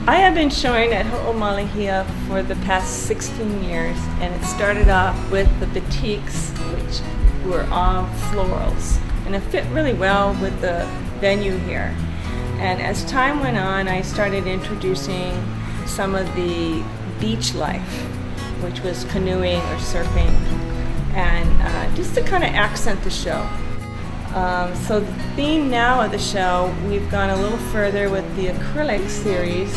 I have been showing at Ho'omaluhia for the past 16 years, and it started off with the batiks, which were all florals, and it fit really well with the venue here. And as time went on, I started introducing some of the beach life, which was canoeing or surfing, and just to kind of accent the show. So the theme now of the show, we've gone a little further with the Acrylic Series,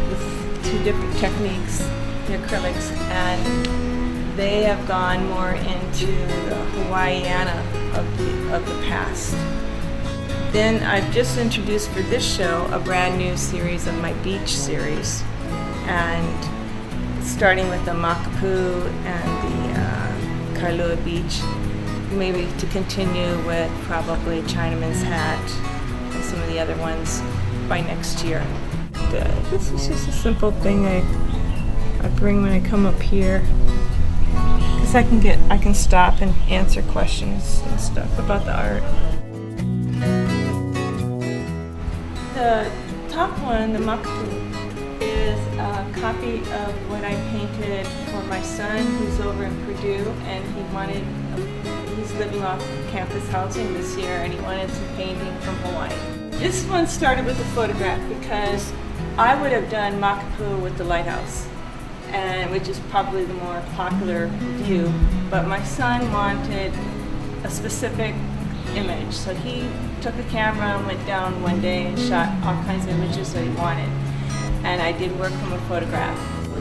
with two different techniques, the acrylics, and they have gone more into the Hawaiiana of the past. Then I've just introduced for this show a brand new series of my beach series, and starting with the Makapu and the Kailua Beach, maybe to continue with probably Chinaman's Hat and some of the other ones by next year. This is just a simple thing I bring when I come up here, because I can stop and answer questions and stuff about the art. The top one, the Makapu, is a copy of what I painted for my son who's over in Purdue, and he's living off campus housing this year, and he wanted some painting from Hawaii. This one started with a photograph because I would have done Makapu with the lighthouse, and which is probably the more popular view, but my son wanted a specific image, so he took a camera and went down one day and shot all kinds of images that he wanted, and I did work from a photograph.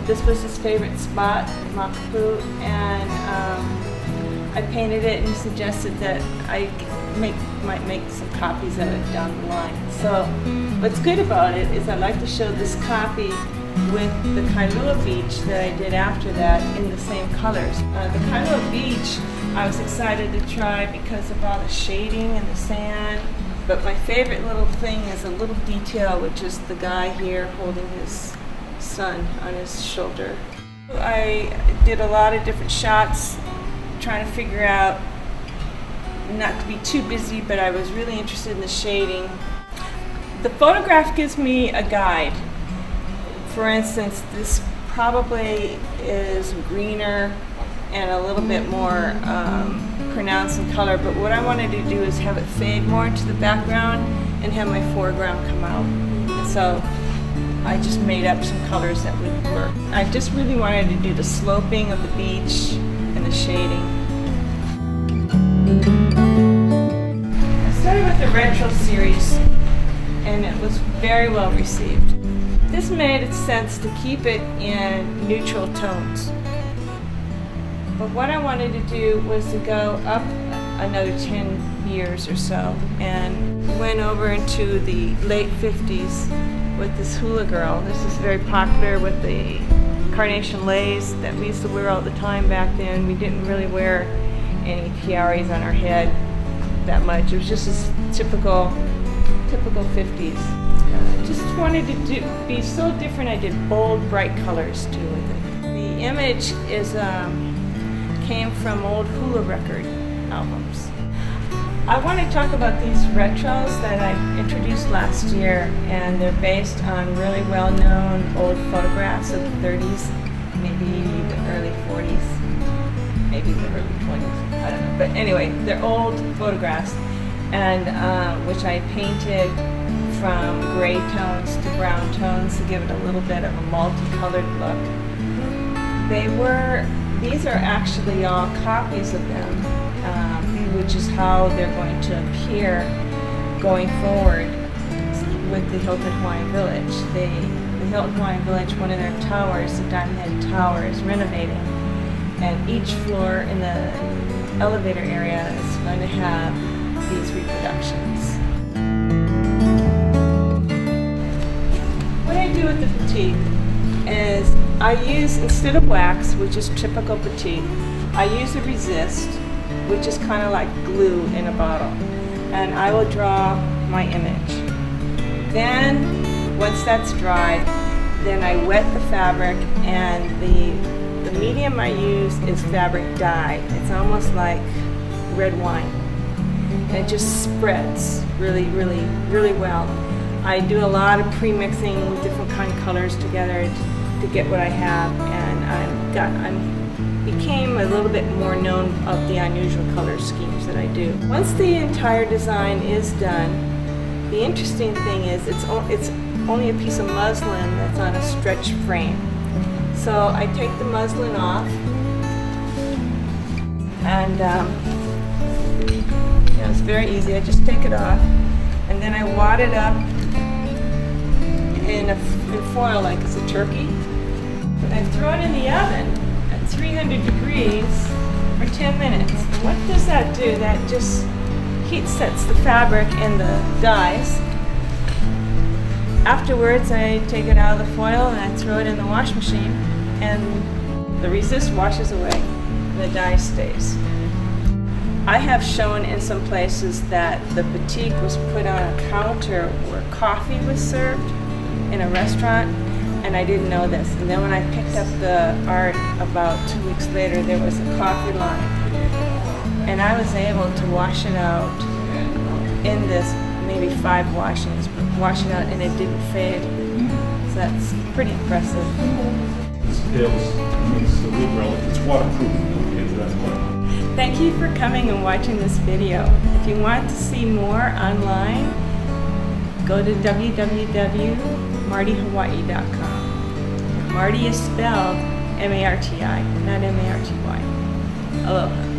This was his favorite spot, Makapu, and I painted it, and he suggested that I might make some copies of it down the line. So what's good about it is I like to show this copy with the Kailua Beach that I did after that in the same colors. The Kailua Beach I was excited to try because of all the shading and the sand, but my favorite little thing is a little detail, which is the guy here holding his son on his shoulder. I did a lot of different shots trying to figure out not to be too busy, but I was really interested in the shading. The photograph gives me a guide. For instance, this probably is greener and a little bit more pronounced in color, but what I wanted to do is have it fade more into the background and have my foreground come out. And so I just made up some colors that would work. I just really wanted to do the sloping of the beach and the shading. I started with the Retro series, and it was very well received. This made sense to keep it in neutral tones. But what I wanted to do was to go up another 10 years or so, and went over into the late 50s with this hula girl. This is very popular with the carnation leis that we used to wear all the time back then. We didn't really wear any tiaras on our head that much. It was just this typical 50s. Just wanted to be so different. I did bold, bright colors too with it. The image is came from old hula record albums. I want to talk about these retros that I introduced last year, and they're based on really well-known old photographs of the 30s, maybe the early 40s, maybe the early 20s, I don't know. But anyway, they're old photographs, and which I painted from gray tones to brown tones to give it a little bit of a multicolored look. These are actually all copies of them, which is how they're going to appear going forward with the Hilton Hawaiian Village. The Hilton Hawaiian Village, one of their towers, the Diamond Head Tower, is renovating, and each floor in the elevator area is going to have these reproductions. What I do with the batik is I use, instead of wax, which is typical batik, I use a resist, which is kind of like glue in a bottle, and I will draw my image. Then, once that's dried, then I wet the fabric, and the medium I use is fabric dye. It's almost like red wine, and it just spreads really, really, really well. I do a lot of pre-mixing different kind of colors together to get what I have, and I became a little bit more known of the unusual color schemes that I do. Once the entire design is done, the interesting thing is it's only a piece of muslin that's on a stretch frame. So I take the muslin off, and it's very easy. I just take it off, and then I wad it up in foil like it's a turkey. And I throw it in the oven at 300 degrees for 10 minutes. And what does that do? That just heat sets the fabric and the dyes. Afterwards, I take it out of the foil and I throw it in the wash machine, and the resist washes away and the dye stays. I have shown in some places that the batik was put on a counter where coffee was served in a restaurant, and I didn't know this. And then when I picked up the art about 2 weeks later, there was a coffee line. And I was able to wash it out in this, maybe 5 washings, but wash it out and it didn't fade. So that's pretty impressive. This pales, it's a wood relic, it's waterproof. Okay, so that's why. Thank you for coming and watching this video. If you want to see more online, go to www.martihawaii.com. Marti is spelled M-A-R-T-I, not M-A-R-T-Y. Aloha.